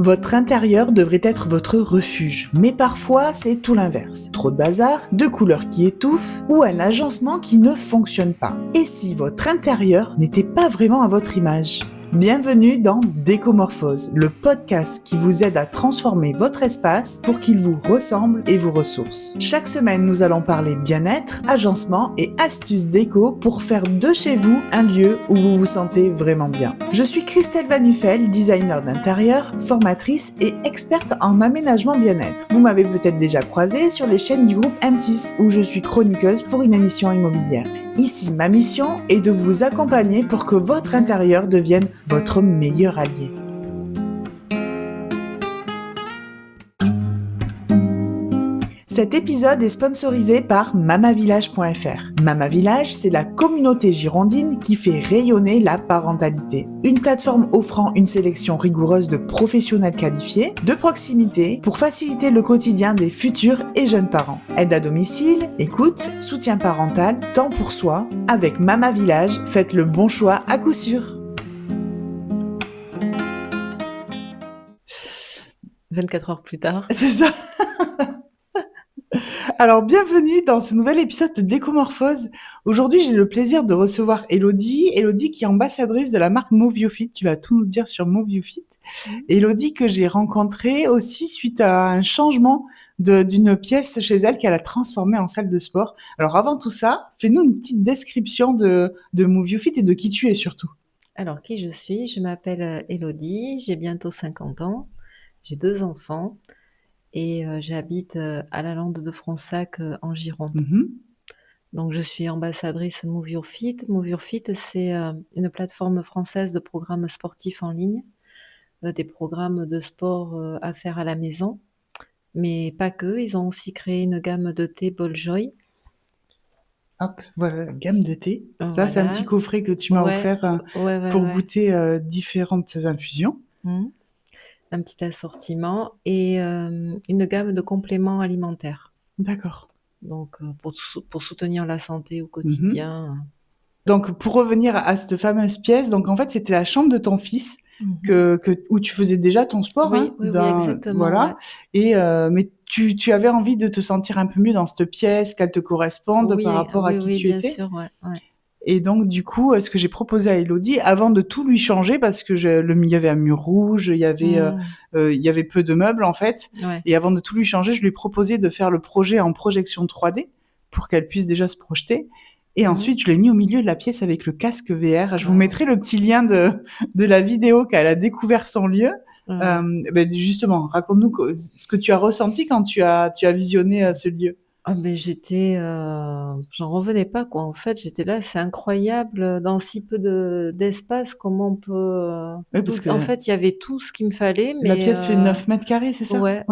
Votre intérieur devrait être votre refuge, mais parfois c'est tout l'inverse. Trop de bazar, de couleurs qui étouffent ou un agencement qui ne fonctionne pas. Et si votre intérieur n'était pas vraiment à votre image ? Bienvenue dans Décomorphose, le podcast qui vous aide à transformer votre espace pour qu'il vous ressemble et vous ressource. Chaque semaine, nous allons parler bien-être, agencement et astuces déco pour faire de chez vous un lieu où vous vous sentez vraiment bien. Je suis Christelle Van Nuffel, designer d'intérieur, formatrice et experte en aménagement bien-être. Vous m'avez peut-être déjà croisée sur les chaînes du groupe M6 où je suis chroniqueuse pour une émission immobilière. Ici, ma mission est de vous accompagner pour que votre intérieur devienne votre meilleur allié. Cet épisode est sponsorisé par mamavillage.fr. Mamavillage, c'est la communauté girondine qui fait rayonner la parentalité. Une plateforme offrant une sélection rigoureuse de professionnels qualifiés, de proximité, pour faciliter le quotidien des futurs et jeunes parents. Aide à domicile, écoute, soutien parental, temps pour soi. Avec Mamavillage, faites le bon choix à coup sûr. 24 heures plus tard. C'est ça. Alors, bienvenue dans ce nouvel épisode de Décomorphose. Aujourd'hui, j'ai le plaisir de recevoir Elodie. Elodie qui est ambassadrice de la marque Move You Fit. Tu vas tout nous dire sur Move You Fit. Elodie que j'ai rencontrée aussi suite à un changement d'une pièce chez elle qu'elle a transformée en salle de sport. Alors, avant tout ça, fais-nous une petite description de Move You Fit et de qui tu es surtout. Alors, qui je suis ? Je m'appelle Elodie, j'ai bientôt 50 ans, j'ai 2 enfants et j'habite à la Lande de Fronsac en Gironde. Donc, je suis ambassadrice Move Your Fit. Move Your Fit, c'est une plateforme française de programmes sportifs en ligne, des programmes de sport à faire à la maison, mais pas que. Ils ont aussi créé une gamme de thé Boljoy. Hop, voilà, gamme de thé. Ça, Voilà. c'est un petit coffret que tu m'as offert pour goûter différentes infusions. Un petit assortiment et une gamme de compléments alimentaires. D'accord. Donc, pour soutenir la santé au quotidien. Donc, pour revenir à cette fameuse pièce, donc en fait, c'était la chambre de ton fils où tu faisais déjà ton sport. Oui, exactement. Voilà. Ouais. Et mais tu avais envie de te sentir un peu mieux dans cette pièce, qu'elle te corresponde par rapport à qui tu étais. Oui, bien sûr, ouais. Et donc, du coup, ce que j'ai proposé à Elodie, avant de tout lui changer, parce que il y avait un mur rouge, il y avait peu de meubles, en fait. Ouais. Et avant de tout lui changer, je lui ai proposé de faire le projet en projection 3D pour qu'elle puisse déjà se projeter. Et ensuite, je l'ai mis au milieu de la pièce avec le casque VR. Je vous mettrai le petit lien de la vidéo qu'elle a découvert son lieu. Justement, raconte-nous ce que tu as ressenti quand tu as visionné ce lieu. Ah mais j'en revenais pas quoi. En fait, j'étais là, c'est incroyable dans si peu d'espace comment on peut. Parce que en fait, il y avait tout ce qu'il me fallait, mais la pièce fait 9 mètres carrés, c'est ça ? Ouais.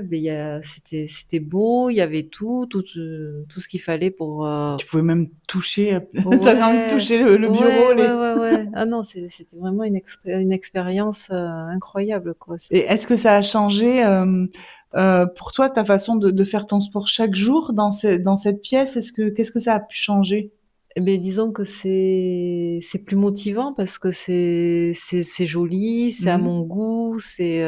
Mais c'était beau, il y avait tout ce qu'il fallait pour. Tu pouvais même toucher. T'avais envie de toucher le bureau. Ouais. Ah non, c'était vraiment une expérience incroyable quoi. Et est-ce que ça a changé pour toi ta façon de faire ton sport chaque jour dans cette pièce ? Qu'est-ce que ça a pu changer ? Mais disons que c'est plus motivant parce que c'est joli, c'est à mon goût, c'est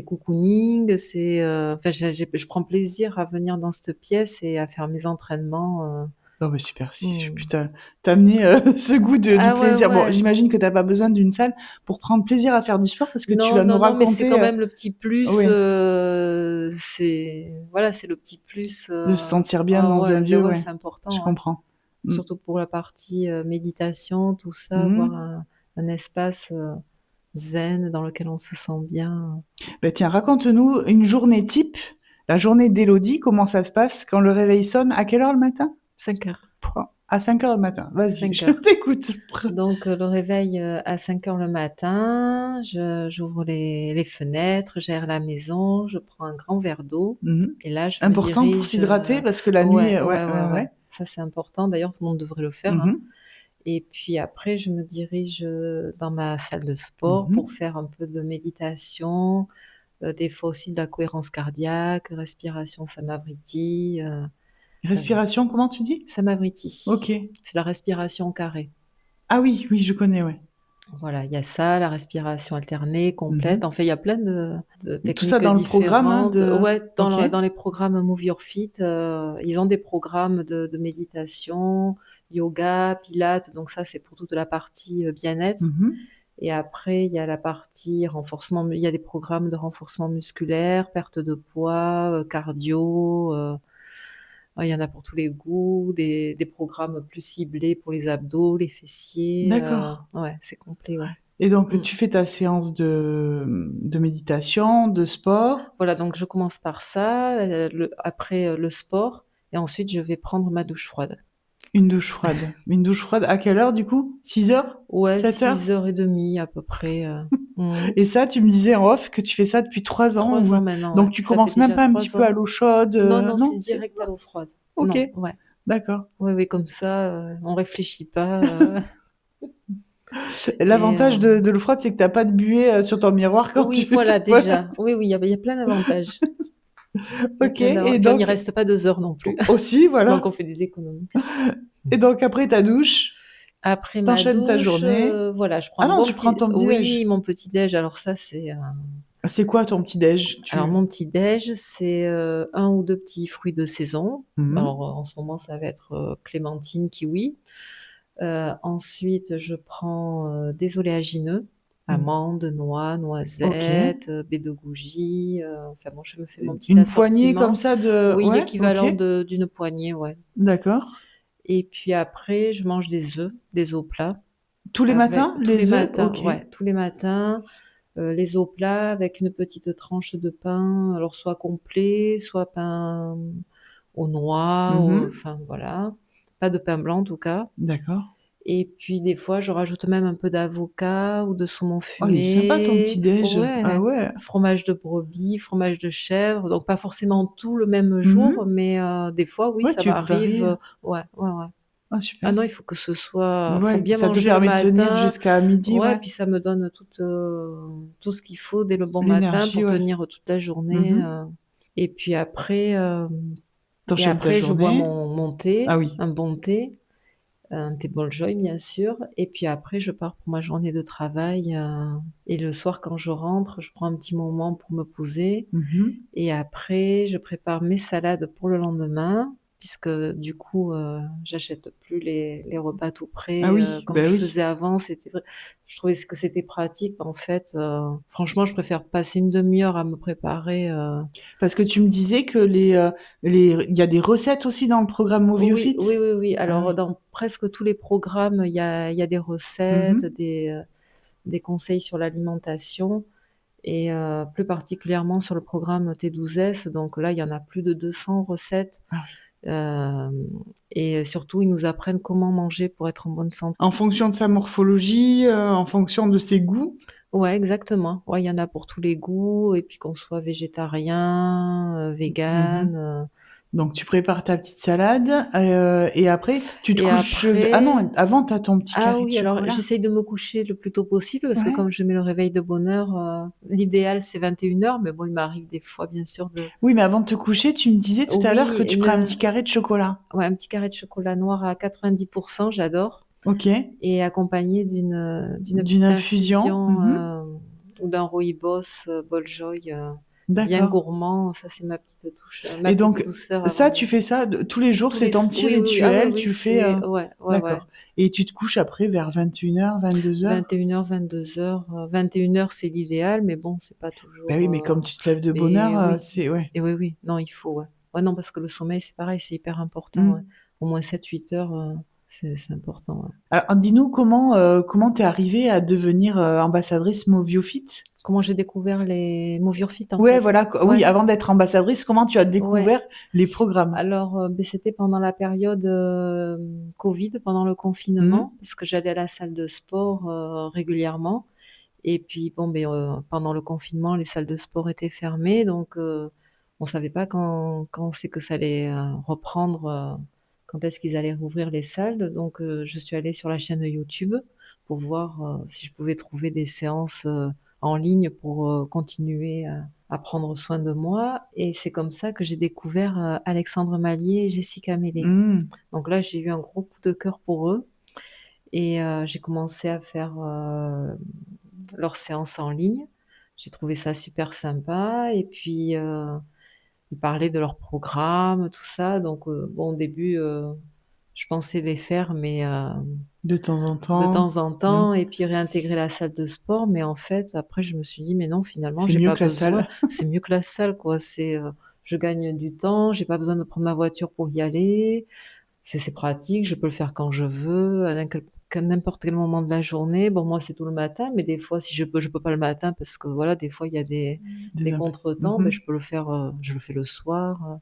cocooning, enfin je prends plaisir à venir dans cette pièce et à faire mes entraînements. Non mais super, si putain, t'as amené ce goût du plaisir. Ouais. Bon, j'imagine que t'as pas besoin d'une salle pour prendre plaisir à faire du sport parce que tu vas nous raconter. Non, mais c'est quand même le petit plus. C'est le petit plus. De se sentir bien dans un lieu, c'est important. Je comprends. Surtout pour la partie méditation, tout ça, avoir un espace zen dans lequel on se sent bien. Tiens, raconte-nous une journée type, la journée d'Elodie, comment ça se passe quand le réveil sonne, à quelle heure le matin ? 5 heures. À 5 heures le matin, vas-y, je t'écoute. Donc le réveil à 5 heures le matin, j'ouvre les fenêtres, j'aère la maison, je prends un grand verre d'eau. Et là, je important pour s'hydrater parce que la nuit... Ouais. Ça, c'est important. D'ailleurs, tout le monde devrait le faire. Et puis après, je me dirige dans ma salle de sport pour faire un peu de méditation, des fois aussi de la cohérence cardiaque, respiration Samavriti. Respiration, comment tu dis ? Samavriti. Ok. C'est la respiration carrée. Ah oui, je connais, ouais. Voilà, il y a ça, la respiration alternée, complète. Mmh. En fait, il y a plein de Tout ça techniques dans le programme, hein, différentes. de Ouais, OK. dans les programmes Move Your Fit, ils ont des programmes de méditation, yoga, pilates, donc ça, c'est pour toute la partie, bien-être. Mmh. Et après, il y a la partie renforcement, il y a des programmes de renforcement musculaire, perte de poids, cardio, il y en a pour tous les goûts, des programmes plus ciblés pour les abdos, les fessiers, D'accord. ouais, c'est complet, ouais. Et donc Mmh. tu fais ta séance de méditation, de sport? Voilà, donc je commence par ça, après, le sport, et ensuite je vais prendre ma douche froide. Une douche froide. Une douche froide à quelle heure du coup? 6 heures? Ouais, 7 heures? 6h30 à peu près, mmh. Et ça, tu me disais en off que tu fais ça depuis 3 ans 3 ou, ans maintenant, ouais, donc tu ça fait commences même déjà pas un petit 3 peu à ans. l'eau chaude, Non, non, non, c'est c'est direct à l'eau froide. OK, Non, ouais. d'accord. Oui, oui, comme ça, on réfléchit pas, et L'avantage de l'eau froide, c'est que tu as pas de buée, sur ton miroir quand oui, tu voilà, voilà. déjà. Oui, oui, il y a plein d'avantages. Il y a OK plein d'avantages. et Puis on n'y donc reste pas 2 heures non plus, aussi, donc voilà on fait des économies. et donc après ta douche, Après tu ma enchaînes ta douche, journée. voilà, je prends Ah un non, bon tu prends petit, ton petit oui, déj. mon petit déj, alors ça, c'est, C'est quoi ton petit déj? alors mon petit déj, c'est, 1 ou 2 petits fruits de saison. Mmh. Alors, en ce moment, ça va être, clémentine, kiwi. Ensuite, je prends, des oléagineux, Mmh. amandes, noix, OK. noisettes, baies de goji, enfin bon, je me fais mon petit Une poignée comme assortiment. ça de Oui, ouais, OK, l'équivalent d'une poignée, ouais. d'accord. Et puis après, je mange des œufs plats Tous les avec matins, tous les les œufs? matins, OK. ouais, tous les matins, les œufs plats avec une petite tranche de pain, alors soit complet, soit pain aux noix, Mmh. enfin voilà, pas de pain blanc en tout cas. D'accord. Et puis des fois, je rajoute même un peu d'avocat ou de saumon Oh, il est sympa ton petit fumé. déj. Ah Ouais, ouais. fromage de brebis, fromage de chèvre, donc pas forcément tout le même jour, Mmh. mais des fois, oui, Ouais, ça tu m'arrive, varies, ouais, ouais, ouais. ah Ah super. non, il faut que ce soit, faut Ouais, bien ça te manger le permet de tenir matin. jusqu'à midi, Ouais, ouais? puis ça me donne tout ce qu'il faut dès le bon matin L'énergie, pour ouais. tenir toute la journée, Mmh. et puis après, Tu ta je bois journée. mon Ah thé, oui. un bon thé. Un thé Boljoy, bien sûr, et puis après je pars pour ma journée de travail, et le soir quand je rentre, je prends un petit moment pour me poser, Mmh. et après je prépare mes salades pour le lendemain, puisque du coup, j'achète plus les repas tout Ah prêts, oui, comme bah je oui. faisais avant. C'était vrai, je trouvais que c'était pratique en fait, franchement je préfère passer une demi heure à me préparer, Parce que tu me disais que il y a des recettes aussi dans le programme Move You oui, Fit? oui, oui, oui. Ah Alors oui. dans presque tous les programmes, il y a des recettes, Mmh. des conseils sur l'alimentation, et plus particulièrement sur le programme T12S. Donc là, il y en a plus de 200 recettes, Ah oui. hem et surtout, ils nous apprennent comment manger pour être en bonne santé. En fonction de sa morphologie, en fonction de ses goûts? Ouais, exactement. Ouais, il y en a pour tous les goûts, et puis qu'on soit végétarien, Mmh. végan, Donc tu prépares ta petite salade, et après tu te et couches ah après, non, avant tu as ton petit ah carré de oui, alors chocolat? j'essaye de me coucher le plus tôt possible parce que Ouais. comme je mets le réveil de bonne heure, l'idéal c'est 21h, mais bon, il m'arrive des fois bien sûr de, Oui, mais avant de te coucher, tu me disais tout à l'heure que oui, tu prends un petit carré de chocolat. ouais, un petit carré de chocolat noir à 90, j'adore, OK. et accompagné d'une D'une petite infusion? infusion, Mmh. ou d'un rooibos, Boljoy, bien D'accord. gourmand. Ça, c'est ma petite touche, ma Et petite donc douceur ça, avant tu fais ça de tous les jours, tous c'est les ton s petit oui, oui, oui. Ah oui, rituel, oui, tu le fais, c'est ouais, ouais, ouais. d'accord et tu te couches après vers 21h-22h? 21h, 22h, 21h, c'est l'idéal, mais bon, c'est pas Bah toujours, oui, mais comme tu te lèves de bonne heure, mais oui, c'est ouais. et oui, oui, non, il faut, ouais. Ouais, non, parce que le sommeil, c'est pareil, c'est hyper important, Mmh. ouais. Au moins 7-8 heures, c'est important, ouais. Alors dis-nous comment tu es arrivée à devenir, ambassadrice Move You Fit? Comment j'ai découvert les Move Your Fit, en Ouais, fait? voilà, co oui, Ouais, avant d'être ambassadrice, comment tu as ouais. découvert les programmes? Alors, c'était pendant la période, covid, pendant le Mmh. confinement, parce que j'allais à la salle de sport, régulièrement, et puis bon, beh, pendant le confinement, les salles de sport étaient fermées, donc on savait pas quand c'est que ça allait, reprendre, quand est-ce qu'ils allaient rouvrir les salles, donc je suis allée sur la chaîne YouTube pour voir, si je pouvais trouver des séances, en ligne pour, continuer à prendre soin de moi, et c'est comme ça que j'ai découvert, Alexandre Malier et Jessica Mélé. Mmh. Donc là, j'ai eu un gros coup de cœur pour eux, et j'ai commencé à faire, leurs séances en ligne. J'ai trouvé ça super sympa et puis, ils parlaient de leur programme, tout ça donc bon au début, je pensais les faire mais De temps en de temps. temps en Mmh. temps et puis réintégrer la salle de sport mais en fait, après je me suis dit: «Mais non, finalement, C'est j'ai mieux pas que la besoin, salle. c'est mieux que la salle, quoi». Je gagne du temps, j'ai pas besoin de prendre ma voiture pour y aller. C'est pratique, je peux le faire quand je veux, à n'importe quel moment de la journée. Bon, moi, c'est tout le matin, mais des fois, si je peux pas le matin parce que voilà, des fois, il y a Des des imp contretemps, Mmh. je peux le faire, je le fais le soir,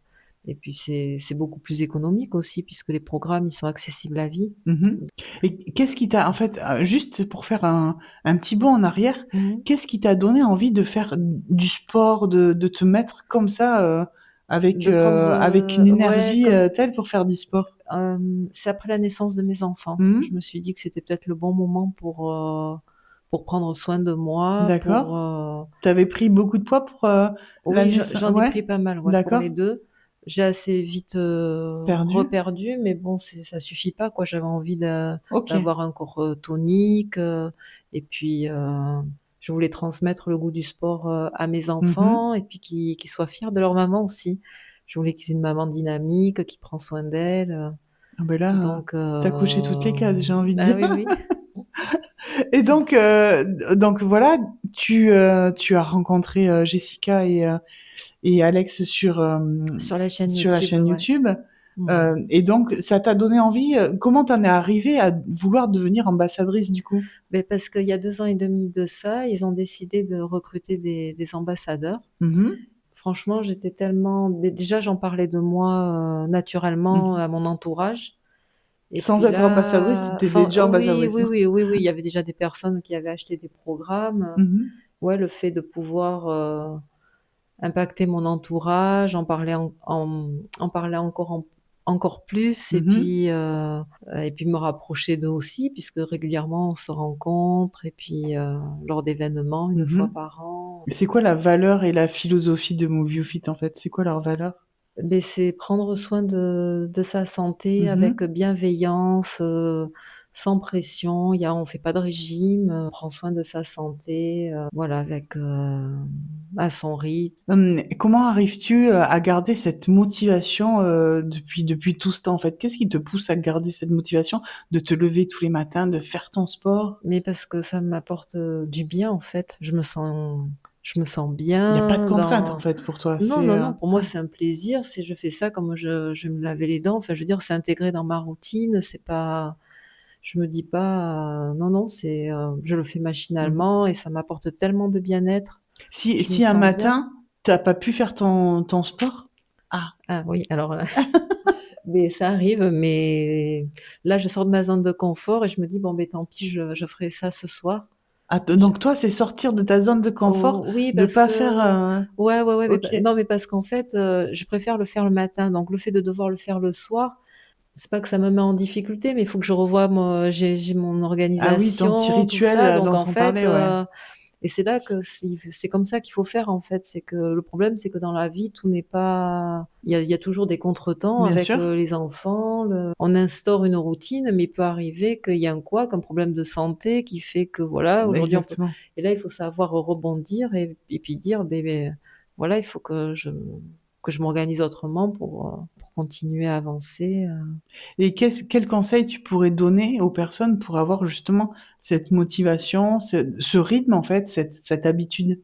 et puis c'est beaucoup plus économique aussi puisque les programmes, ils sont accessibles à vie. Mmh. Et qu'est-ce qui t'a en fait, juste pour faire un petit bond en arrière, Mmh mh. qu'est-ce qui t'a donné envie de faire du sport, de te mettre comme ça, De prendre, avec une ouais, énergie, comme telle pour faire du sport? c'est après la naissance de mes enfants. Mmh. Je me suis dit que c'était peut-être le bon moment pour prendre soin de moi, D'accord. pour, Tu avais pris beaucoup de poids pour, la oui, naissance, j'en ai ouais? pris pas mal, ouais, pour D'accord. les 2. J'ai assez vite, Perdu? reperdu, mais bon, ça suffit pas, quoi. J'avais envie OK. d'avoir un corps, tonique, et puis, je voulais transmettre le goût du sport, à mes Mmh. enfants et puis qu'ils soient fiers de leur maman aussi. Je voulais qu'ils aient une maman dynamique, qui prend soin d'elles, Ah beh là, donc tu as coché toutes les cases, j'ai envie de ah dire. oui, oui. Et donc voilà, tu as rencontré, Jessica et Alex Sur la chaîne sur la YouTube, chaîne ouais. YouTube, Mmh. et donc ça t'a donné envie, comment tu en es arrivée à vouloir devenir ambassadrice du coup? Beh, parce qu'il y a 2 ans et demi de ça, ils ont décidé de recruter des ambassadeurs. Mmh. Franchement, j'étais tellement beh, déjà, j'en parlais de moi, naturellement Mmh. à mon entourage et Sans puis être ambassadrice, là, tu étais sans déjà oui, ambassadrice? oui, oui, oui, oui, il y avait déjà des personnes qui avaient acheté des programmes, Mmh. ouais, le fait de pouvoir, impacter mon entourage, en parler encore plus Mmh. et puis me rapprocher d'eux aussi puisque régulièrement on se rencontre et puis, lors d'événements une Mmh. fois par an. Et c'est quoi la valeur et la philosophie de Move You Fit en fait? C'est quoi leur valeur? Beh, c'est prendre soin de sa santé avec Mmh. bienveillance, sans pression. On fait pas de régime, on prend soin de sa santé, voilà avec, à son rythme. Comment arrives-tu, à garder cette motivation, depuis tout ce temps, en fait? Qu'est-ce qui te pousse à garder cette motivation de te lever tous les matins, de faire ton sport? Mais parce que ça m'apporte, du bien en fait. Je me sens Il y a pas de bien contrainte, en dans fait, pour toi? non, C'est, non, non, pour moi c'est un plaisir, je fais ça comme je vais me laver les dents, enfin je veux dire c'est intégré dans ma routine, c'est pas je me dis pas, non, non, je le fais mmh. machinalement et ça m'apporte tellement de bien-être. Je me Si un sens bien. matin, tu as pas pu faire ton sport? Ah! Ah oui, alors là, mais ça arrive, mais là je sors de ma zone de confort et je me dis: «Bon, beh, tant pis, je ferai ça ce soir». Ah, Je donc toi, c'est sortir de ta zone de confort, Oh oui, de parce pas faire, que ouais, ouais, ouais, mais OK. pa non, mais parce qu'en fait, je préfère le faire le matin, donc le fait de devoir le faire le soir, c'est pas que ça me met en difficulté, mais il faut que je revoie j'ai mon Ah oui, ton petit organisation, tout rituel, ça, donc dont en on fait, parlait, ouais. et c'est là que c'est comme ça qu'il faut faire, en fait. C'est que le problème, c'est que dans la vie, tout n'est pas il y a toujours des contretemps Bien avec, sûr, les enfants, le on instaure une routine, mais il peut arriver qu'il y a un couac, un problème de santé qui fait que voilà, aujourd'hui on peut exactement. et là, il faut savoir rebondir et puis dire: «Beh, voilà, il faut que je m'organise autrement pour continuer à avancer», Et quel conseil tu pourrais donner aux personnes pour avoir justement cette motivation, ce rythme en fait, cette habitude?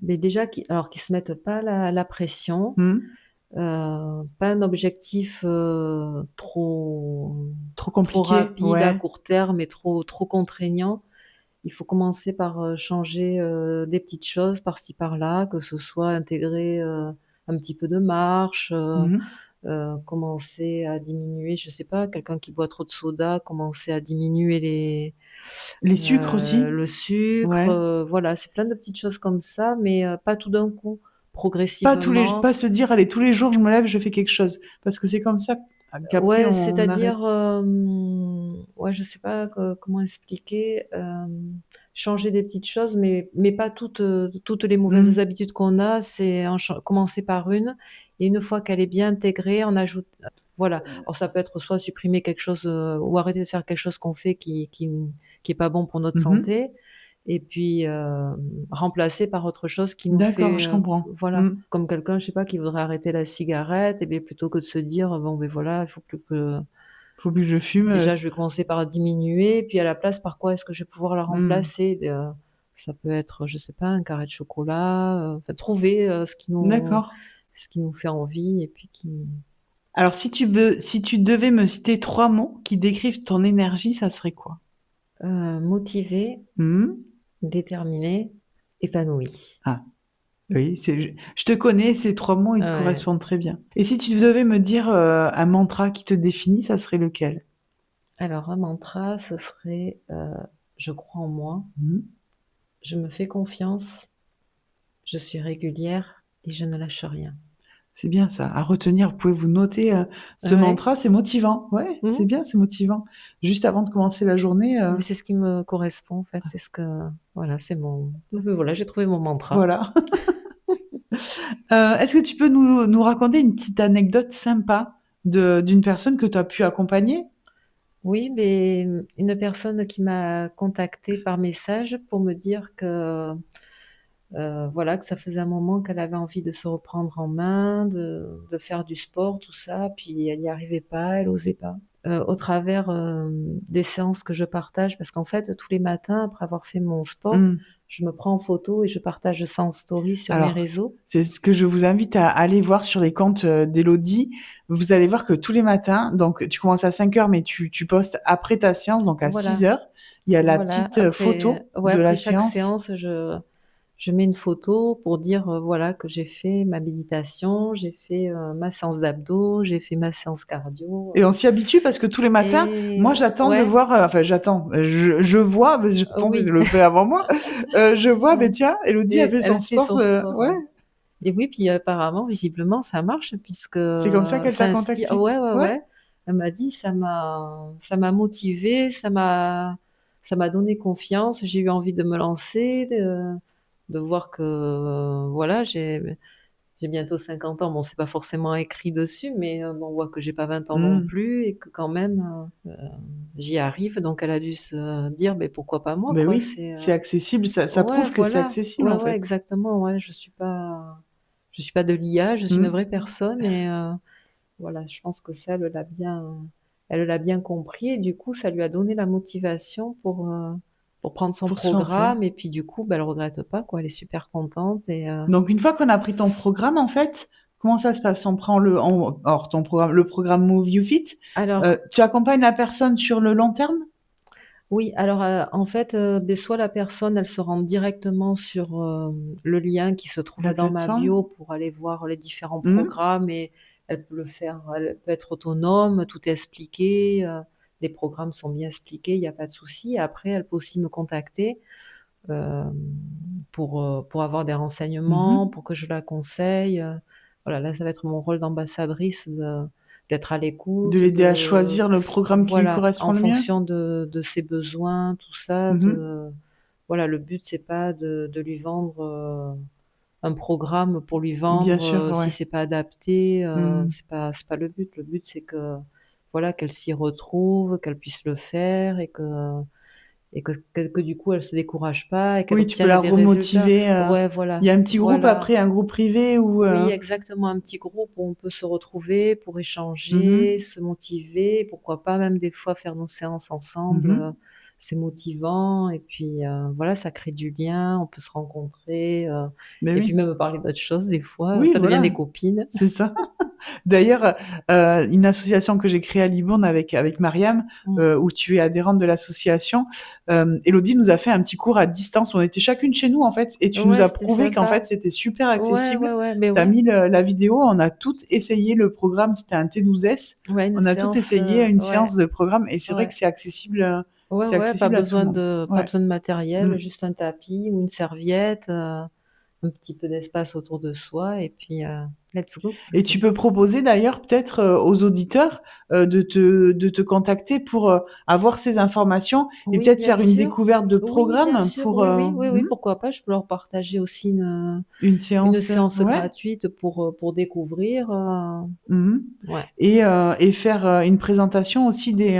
Mais déjà qu'ils se mettent pas la pression, Mmh. pas un objectif, Trop trop compliqué? rapide à Ouais. court terme et trop contraignant. Il faut commencer par, changer, des petites choses par-ci par-là, que ce soit intégrer, un petit peu de marche, Mmh. commencer à diminuer, je sais pas, quelqu'un qui boit trop de soda, commencer à diminuer Les sucres aussi? le sucre, Ouais. voilà, c'est plein de petites choses comme ça, mais pas tout d'un coup, progressivement. Pas se dire: «Allez, tous les jours je me lève, je fais quelque chose». Parce que c'est comme ça qu'après Ouais, on c'est-à-dire, arrête. ouais, je sais pas comment expliquer, changer des petites choses, mais pas toutes les mauvaises Mmh. habitudes qu'on a, c'est commencer par une et une fois qu'elle est bien intégrée, on ajoute voilà. Alors ça peut être soit supprimer quelque chose, ou arrêter de faire quelque chose qu'on fait qui est pas bon pour notre Mmh. santé et puis, remplacer par autre chose qui nous D'accord, fait, je comprends. voilà. Mmh. Comme quelqu'un, je sais pas, qui voudrait arrêter la cigarette et beh, plutôt que de se dire: «Bon, beh, voilà, il faut plus que Faut plus que je fume, déjà je vais commencer par diminuer, puis à la place, par quoi est-ce que je vais pouvoir la mmh. remplacer?» Ça peut être, je sais pas, un carré de chocolat, enfin trouver, D'accord. ce qui nous fait envie et puis qui Alors si tu devais me citer 3 mots qui décrivent ton énergie, ça serait quoi? motivée, Mmh. déterminée, épanouie. Ah, oui, je te connais, ces 3 mots, ils te Ouais. correspondent très bien. Et si tu devais me dire, un mantra qui te définit, ça serait lequel? Alors un mantra, ce serait, «Je crois en moi, Mmh. je me fais confiance, je suis régulière et je ne lâche rien». C'est bien ça, à retenir. Vous pouvez vous noter, ce Ouais. mantra, c'est motivant. Ouais, c'est Mmh. bien, c'est motivant. Juste avant de commencer la journée, Mais c'est ce qui me correspond en fait, c'est ce que voilà, c'est mon voilà, j'ai trouvé mon mantra. voilà. Est-ce que tu peux nous raconter une petite anecdote sympa d'une personne que tu as pu accompagner? Oui, mais, une personne qui m'a contactée par message pour me dire que, voilà, que ça faisait un moment qu'elle avait envie de se reprendre en main, de faire du sport, tout ça, puis elle n'y arrivait pas, elle osait pas. Au travers, des séances que je partage parce qu'en fait, tous les matins après avoir fait mon sport, Mmh. je me prends en photo et je partage ça en story sur mes Alors, réseaux. c'est ce que je vous invite à aller voir sur les comptes, d'Élodie. Vous allez voir que tous les matins, donc tu commences à 5 heures, mais tu postes après ta séance, donc à Voilà, 6 heures. Il y a la voilà, petite, après photo ouais, de la après chaque séance. séance, je mets une photo pour dire, voilà, que j'ai fait ma méditation, j'ai fait, ma séance d'abdos, j'ai fait ma séance cardio, Et on s'y habitue parce que tous les matins, moi et j'attends de ouais, voir, enfin j'attends, je vois, parce que j'attends, je oui, le fais avant moi, je vois, ouais, beh, tiens, Élodie a et fait elle son a fait sport, son sport, ouais, et oui, puis apparemment, visiblement, ça marche puisque c'est comme ça qu'elle ça t'a inspire, contacté? ouais, ouais, Ouais? ouais. Elle m'a dit: «Ça m'a motivée, ça m'a donné confiance, j'ai eu envie de me lancer, de voir que, voilà, j'ai bientôt 50 ans». Bon, c'est pas forcément écrit dessus, mais bon, on voit que j'ai pas 20 ans non Mmh. plus et que quand même, j'y arrive. Donc elle a dû se dire: «Beh, pourquoi pas moi, Beh, quoi?» oui, C'est, c'est accessible, ça ouais, prouve que c'est voilà. accessible, Ouais, en ouais, fait. exactement, ouais, je suis pas de l'IA, je suis une Mmh. vraie personne et voilà, je pense que ça, elle l'a bien compris et du coup, ça lui a donné la motivation pour prendre son Pour se lancer. programme et puis du coup, bah, elle regrette pas, quoi. Elle est super contente et Donc une fois qu'on a pris ton programme, en fait, comment ça se passe? On prend ton programme, le programme Move You Fit, alors tu accompagnes la personne sur le long terme? oui, alors, en fait, beh, soit la personne, elle se rend directement sur, le lien qui se La trouve dans ma plateforme? bio pour aller voir les différents Mmh. programmes et elle peut être autonome, tout est expliqué, les programmes sont bien expliqués, il y a pas de souci. Après, elle peut aussi me contacter, hem, pour avoir des Mmh mh. renseignements, pour que je la conseille, voilà, là, ça va être mon rôle d'ambassadrice d'être à De l'écoute, l'aider à choisir le programme qui lui voilà, correspond en le mieux? fonction de ses besoins, tout ça, Mmh mh. voilà, le but, c'est pas de lui vendre, un programme pour lui Bien vendre, sûr, si ouais. c'est pas adapté, Mmh. c'est pas le but. Le but, c'est que, voilà, qu'elle s'y retrouve, qu'elle puisse le faire et que du coup, elle se décourage pas et qu'elle Oui, tu peux obtienne la des résultats. remotiver, Ouais, il voilà, y a un petit groupe voilà. après, un groupe privé ou Oui, exactement, un petit groupe où on peut se retrouver pour Mmh mh. échanger, se motiver, pourquoi pas même des fois faire nos séances Mmh ensemble, mh. c'est motivant et puis, voilà, ça crée du lien, on peut se rencontrer, Beh, et puis oui. même parler d'autres choses des fois, Oui, ça devient voilà, des copines. c'est ça. D'ailleurs, une association que j'ai créée à Libourne avec Mariam, Mmh. où tu es adhérente de l'association, Élodie nous a fait un petit cours à distance. On était chacune chez nous, en fait, et tu nous Ouais, as c'était prouvé qu'en sympa. fait, c'était super Ouais, accessible. ouais, ouais, mais Tu as ouais. mis la vidéo, on a toutes essayé le programme, c'était un T12S. Ouais, une On a toutes séance, essayé une ouais, séance de programme et c'est vrai que ouais. Ouais, c'est ouais, accessible à tout le monde. pas Ouais. besoin de Mmh. matériel, juste un tapis ou une serviette, un petit peu d'espace autour de soi et puis let's go. Et tu peux proposer d'ailleurs peut-être aux auditeurs de te contacter pour avoir ces informations et Oui, peut-être bien faire une sûr. découverte de Oui, bien programme sûr. pour Oui, pourquoi pas. Je peux leur partager aussi une une séance. séance Ouais. gratuite pour découvrir. Ouais. Et faire une présentation aussi des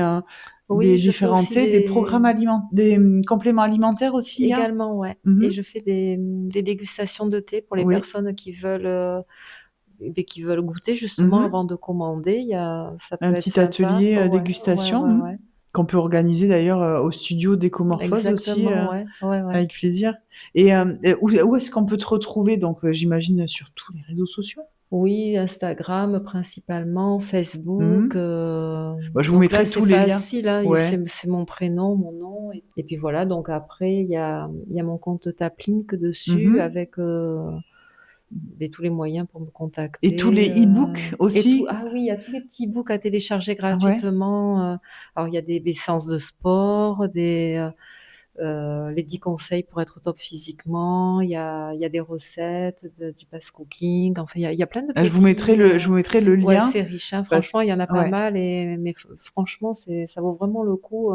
Oui, je fais différents aussi thés, des programmes des compléments alimentaires aussi, il y a? également, ouais. Mmh. Et je fais des dégustations de thé pour les Oui. personnes qui veulent goûter justement Mmh. avant de commander. Ça Un peut être petit sympa. atelier Ouais, dégustation ouais. qu'on peut organiser d'ailleurs au studio d'Écomorphose aussi, Exactement, ouais. avec plaisir. Et où est-ce qu'on peut te retrouver? Donc, j'imagine sur tous les réseaux sociaux? Oui, Instagram principalement, Mmh. Facebook. Bah, je vous Donc là, mettrai c'est tous les liens. facile, hein, Ouais. c'est mon prénom, mon nom. Et puis voilà, donc après, il y a mon compte Taplink dessus Mmh. avec tous les moyens pour me Et tous les contacter. e-books Et tout. aussi? Ah oui, il y a tous les petits books à télécharger Ah ouais? gratuitement. Alors, il y a des séances de sport, les 10 conseils pour être au top physiquement. Il y a des recettes, du fast cooking. Enfin, il y a plein de Je vous mettrai petits. je vous mettrai le Ouais, lien c'est riche, hein. parce Franchement, il y en a pas ouais. mal, mais franchement, ça vaut vraiment le coup.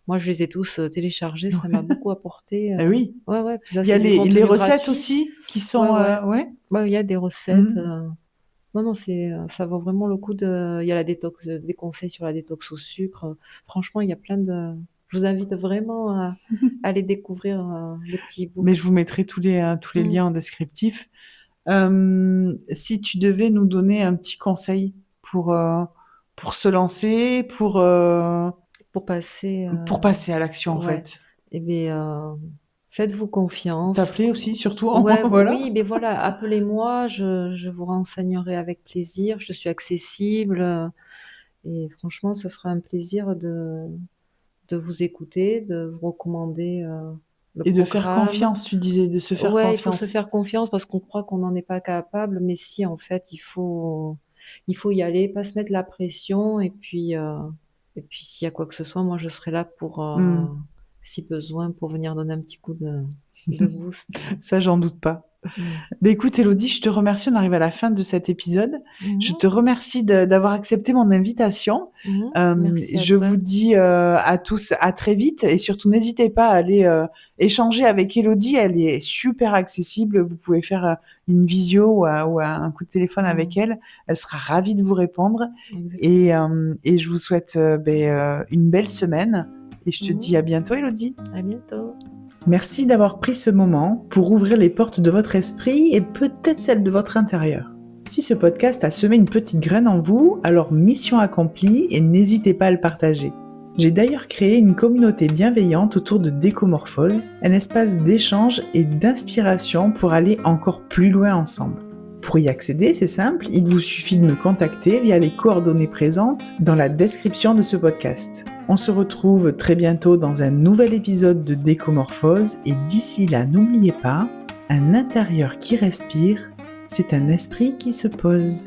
Moi, je les ai tous téléchargés. Ça m'a beaucoup apporté. Eh oui. Ouais. Puis ça, Il y c'est a du les contenu recettes gratuit. aussi qui Ouais, sont, ouais. ouais? Ouais, il y a des recettes. Mmh. Non, ça vaut vraiment le coup il y a la détox, des conseils sur la détox au sucre. Franchement, il y a plein de. Je vous invite vraiment à aller découvrir les petits Mais books. je vous mettrai tous les Mmh. liens en descriptif. Si tu devais nous donner un petit conseil pour se lancer, pour passer à l'action, en Ouais. fait. Eh bien, faites-vous confiance. T'appeler aussi surtout, Ouais, voilà. oui, mais voilà, appelez-moi, je vous renseignerai avec plaisir. Je suis accessible, et franchement, ce sera un plaisir de vous écouter, de vous recommander le Et de faire programme. confiance, tu disais, de se faire Ouais, il faut se confiance. faire confiance parce qu'on croit qu'on n'en est pas capable, mais si, en fait, il faut y aller, pas se mettre la pression, et puis s'il y a quoi que ce soit, moi je serai là pour, Mmh. si besoin, pour venir donner un petit coup de boost. Ça, j'en doute pas. Mmh. Beh, écoute Élodie, je te remercie, on arrive à la fin de cet épisode. Je Mmh. te remercie d'avoir accepté mon invitation. Merci à Je toi. vous dis, à tous à très vite et surtout n'hésitez pas à aller, échanger avec Élodie. Elle est super accessible. Vous pouvez faire, une visio ou un coup de téléphone avec elle. Elle sera ravie de vous répondre Exactement. et je vous souhaite, une belle semaine et je te Mmh. dis à bientôt Élodie. À bientôt. Merci d'avoir pris ce moment pour ouvrir les portes de votre esprit et peut-être celles de votre intérieur. Si ce podcast a semé une petite graine en vous, alors mission accomplie et n'hésitez pas à le partager. J'ai d'ailleurs créé une communauté bienveillante autour de Décomorphose, un espace d'échange et d'inspiration pour aller encore plus loin ensemble. Pour y accéder, c'est simple, il vous suffit de me contacter via les coordonnées présentes dans la description de ce podcast. On se retrouve très bientôt dans un nouvel épisode de Décomorphose et d'ici là, n'oubliez pas, un intérieur qui respire, c'est un esprit qui se pose.